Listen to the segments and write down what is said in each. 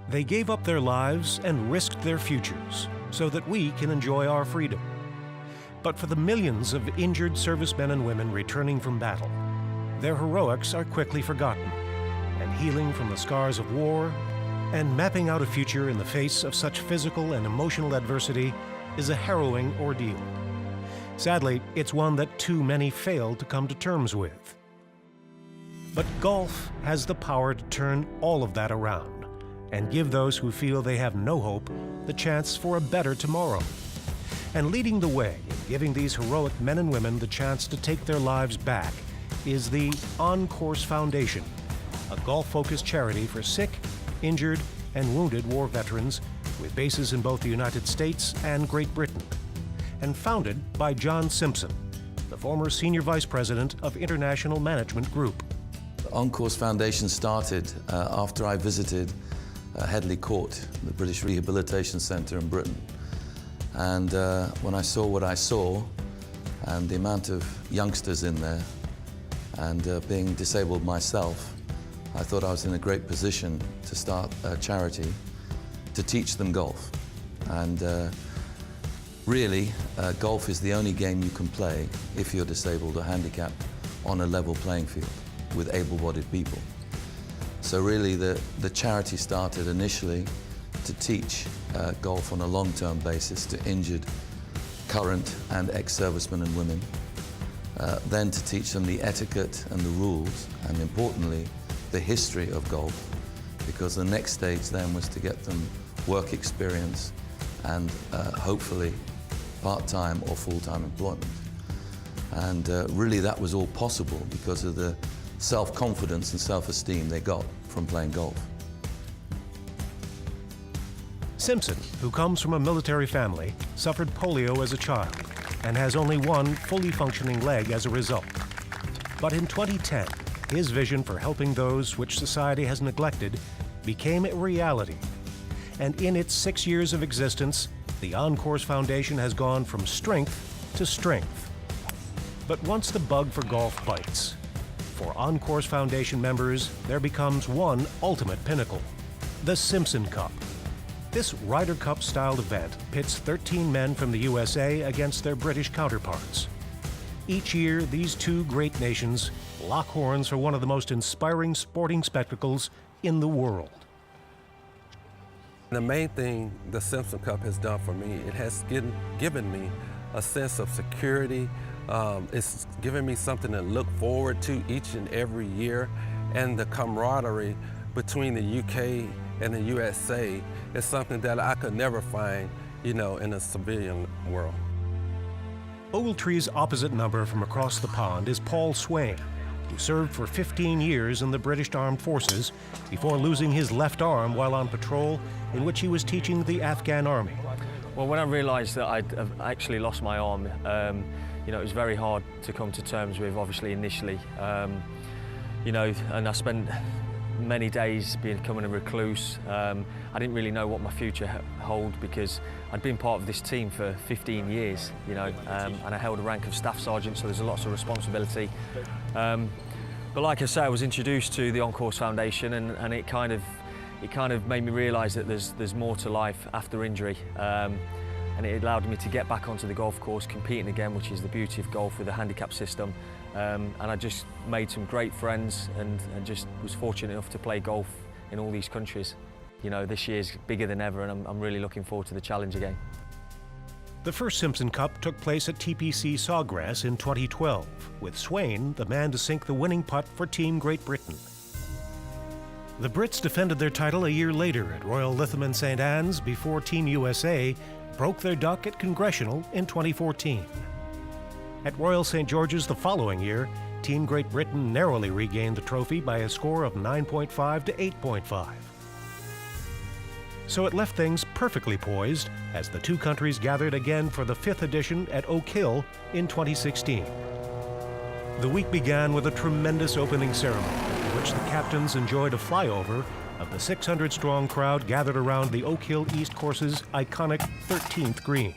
They gave up their lives and risked their futures so that we can enjoy our freedom. But for the millions of injured servicemen and women returning from battle, their heroics are quickly forgotten, and healing from the scars of war and mapping out a future in the face of such physical and emotional adversity is a harrowing ordeal. Sadly, it's one that too many fail to come to terms with. But golf has the power to turn all of that around and give those who feel they have no hope the chance for a better tomorrow. And leading the way in giving these heroic men and women the chance to take their lives back is the On Course Foundation, a golf-focused charity for sick, injured, and wounded war veterans with bases in both the United States and Great Britain, and founded by John Simpson, the former Senior Vice President of International Management Group. The On Course Foundation started after I visited Headley Court, the British Rehabilitation Centre in Britain. And when I saw what I saw, and the amount of youngsters in there, and being disabled myself, I thought I was in a great position to start a charity to teach them golf. And really, golf is the only game you can play if you're disabled or handicapped on a level playing field with able-bodied people. So really, the charity started initially to teach golf on a long-term basis to injured current and ex-servicemen and women, then to teach them the etiquette and the rules, and importantly, the history of golf, because the next stage then was to get them work experience and hopefully part-time or full-time employment. And really that was all possible because of the self-confidence and self-esteem they got from playing golf. Simpson, who comes from a military family, suffered polio as a child and has only one fully functioning leg as a result. But in 2010, his vision for helping those which society has neglected became a reality. And in its 6 years of existence, the On Course Foundation has gone from strength to strength. But once the bug for golf bites, for On Course Foundation members, there becomes one ultimate pinnacle, the Simpson Cup. This Ryder Cup-styled event pits 13 men from the USA against their British counterparts. Each year, these two great nations lock horns for one of the most inspiring sporting spectacles in the world. The main thing the Simpson Cup has done for me, it has given me a sense of security. It's given me something to look forward to each and every year, and the camaraderie between the UK and the USA is something that I could never find, in a civilian world. Ogletree's opposite number from across the pond is Paul Swain, who served for 15 years in the British Armed Forces before losing his left arm while on patrol, in which he was teaching the Afghan army. Well, when I realised that I'd actually lost my arm, it was very hard to come to terms with, obviously, initially. And I spent many days becoming a recluse. I didn't really know what my future held because I'd been part of this team for 15 years, and I held a rank of staff sergeant, so there's lots of responsibility. But like I say, I was introduced to the On Course Foundation, and it kind of made me realise that there's more to life after injury. And it allowed me to get back onto the golf course, competing again, which is the beauty of golf with the handicap system. And I just made some great friends and just was fortunate enough to play golf in all these countries. This year's bigger than ever, and I'm really looking forward to the challenge again. The first Simpson Cup took place at TPC Sawgrass in 2012, with Swain the man to sink the winning putt for Team Great Britain. The Brits defended their title a year later at Royal Lytham St Anne's before Team USA broke their duck at Congressional in 2014. At Royal St George's the following year, Team Great Britain narrowly regained the trophy by a score of 9.5 to 8.5. So it left things perfectly poised as the two countries gathered again for the 5th edition at Oak Hill in 2016. The week began with a tremendous opening ceremony in which the captains enjoyed a flyover of the 600-strong crowd gathered around the Oak Hill East Course's iconic 13th green.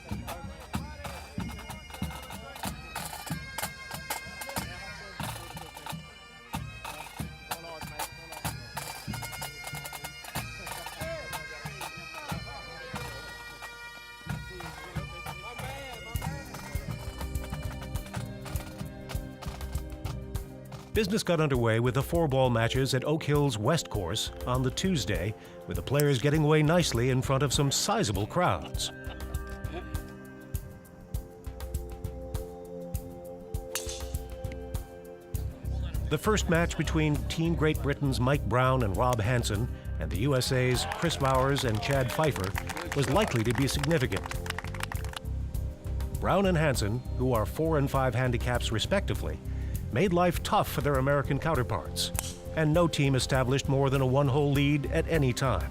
Business got underway with the 4-ball matches at Oak Hill's West Course on the Tuesday, with the players getting away nicely in front of some sizable crowds. The first match between Team Great Britain's Mike Brown and Rob Hansen and the USA's Chris Bowers and Chad Pfeiffer was likely to be significant. Brown and Hansen, who are 4 and 5 handicaps respectively, made life tough for their American counterparts, and no team established more than a 1-hole lead at any time.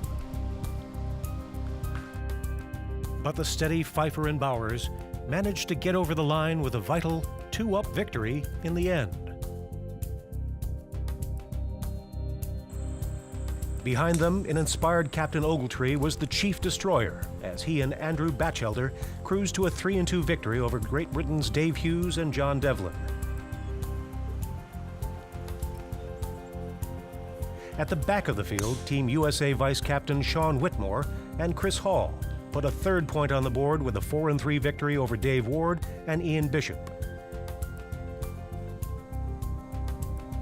But the steady Pfeiffer and Bowers managed to get over the line with a vital 2-up victory in the end. Behind them, an inspired Captain Ogletree was the chief destroyer, as he and Andrew Batchelder cruised to a 3-2 victory over Great Britain's Dave Hughes and John Devlin. At the back of the field, Team USA Vice Captain Sean Whitmore and Chris Hall put a 3rd point on the board with a 4-3 victory over Dave Ward and Ian Bishop.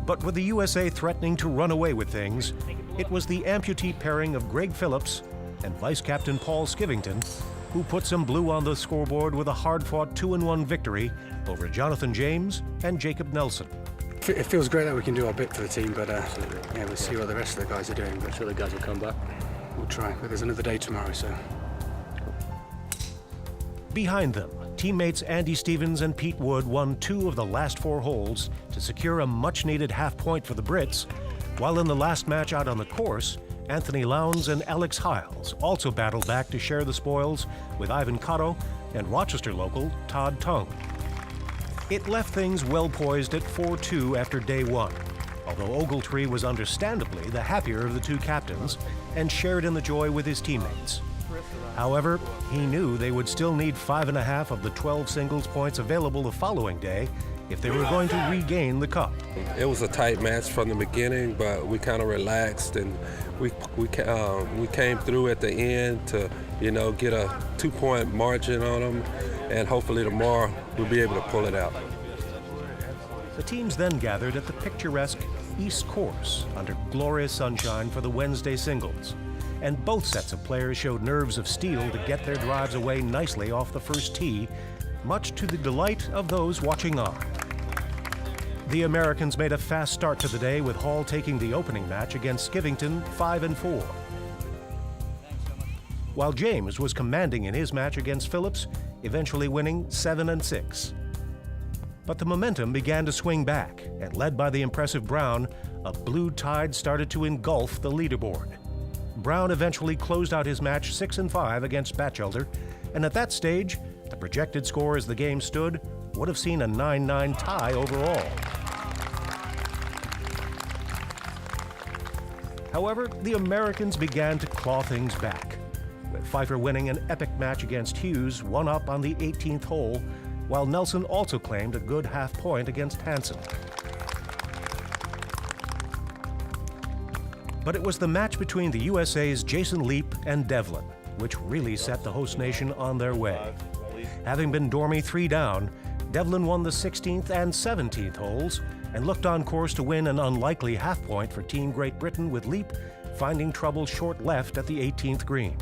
But with the USA threatening to run away with things, it was the amputee pairing of Greg Phillips and Vice Captain Paul Skivington who put some blue on the scoreboard with a hard-fought 2-1 victory over Jonathan James and Jacob Nelson. It feels great that we can do our bit for the team, but yeah, we'll see what the rest of the guys are doing. But I'm sure the guys will come back. We'll try, but there's another day tomorrow, so. Behind them, teammates Andy Stevens and Pete Wood won 2 of the last 4 holes to secure a much-needed half point for the Brits, while in the last match out on the course, Anthony Lowndes and Alex Hiles also battled back to share the spoils with Ivan Cotto and Rochester local Todd Tung. It left things well poised at 4-2 after day 1, although Ogletree was understandably the happier of the 2 captains and shared in the joy with his teammates. However, he knew they would still need 5.5 of the 12 singles points available the following day if they were going to regain the cup. It was a tight match from the beginning, but we kind of relaxed and we came through at the end to, get a 2-point margin on them, and hopefully tomorrow we'll be able to pull it out. The teams then gathered at the picturesque East Course under glorious sunshine for the Wednesday singles, and both sets of players showed nerves of steel to get their drives away nicely off the first tee, much to the delight of those watching on. The Americans made a fast start to the day, with Hall taking the opening match against Skivington 5-4. While James was commanding in his match against Phillips, eventually winning 7-6. But the momentum began to swing back, and led by the impressive Brown, a blue tide started to engulf the leaderboard. Brown eventually closed out his match 6-5 against Batchelder, and at that stage, the projected score as the game stood would have seen a 9-9 tie overall. However, the Americans began to claw things back, with Pfeiffer winning an epic match against Hughes, 1-up on the 18th hole, while Nelson also claimed a good half point against Hansen. But it was the match between the USA's Jason Leap and Devlin which really set the host nation on their way. Having been dormy 3 down, Devlin won the 16th and 17th holes and looked on course to win an unlikely half point for Team Great Britain, with Leap finding trouble short left at the 18th green.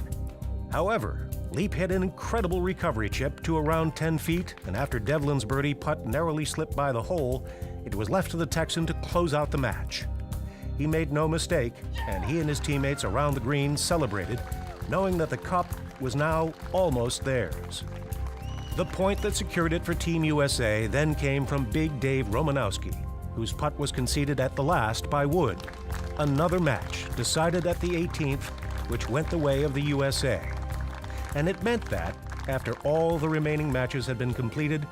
However, Leap hit an incredible recovery chip to around 10 feet, and after Devlin's birdie putt narrowly slipped by the hole, it was left to the Texan to close out the match. He made no mistake, and he and his teammates around the green celebrated, knowing that the cup was now almost theirs. The point that secured it for Team USA then came from Big Dave Romanowski, whose putt was conceded at the last by Wood. Another match decided at the 18th, which went the way of the USA. And it meant that, after all the remaining matches had been completed,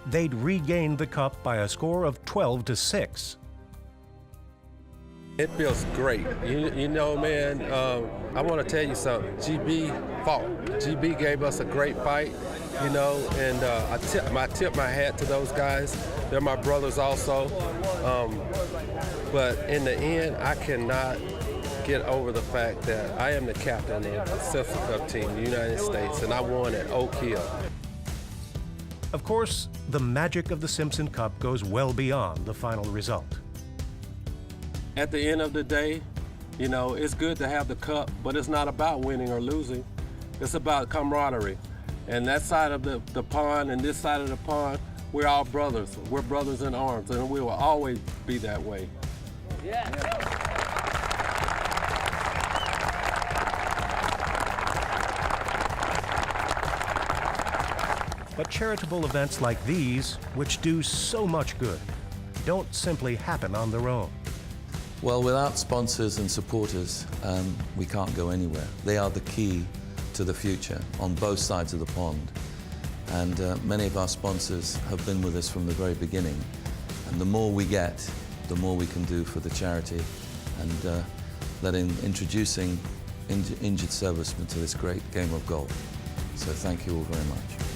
they'd regained the cup by a score of 12-6. It feels great. You know, man, I want to tell you something. GB fought. GB gave us a great fight, you know, and I tip my hat to those guys. They're my brothers also. But in the end, I cannot get over the fact that I am the captain of the Simpson Cup team, the United States, and I won at Oak Hill. Of course, the magic of the Simpson Cup goes well beyond the final result. at the end of the day, you know, it's good to have the cup, but it's not about winning or losing. It's about camaraderie. And that side of the pond and this side of the pond, we're all brothers. We're brothers in arms, and we will always be that way. Yeah. But charitable events like these, which do so much good, don't simply happen on their own. Well, without sponsors and supporters, we can't go anywhere. They are the key to the future on both sides of the pond. And many of our sponsors have been with us from the very beginning. And the more we get, the more we can do for the charity and introducing injured servicemen to this great game of golf. So thank you all very much.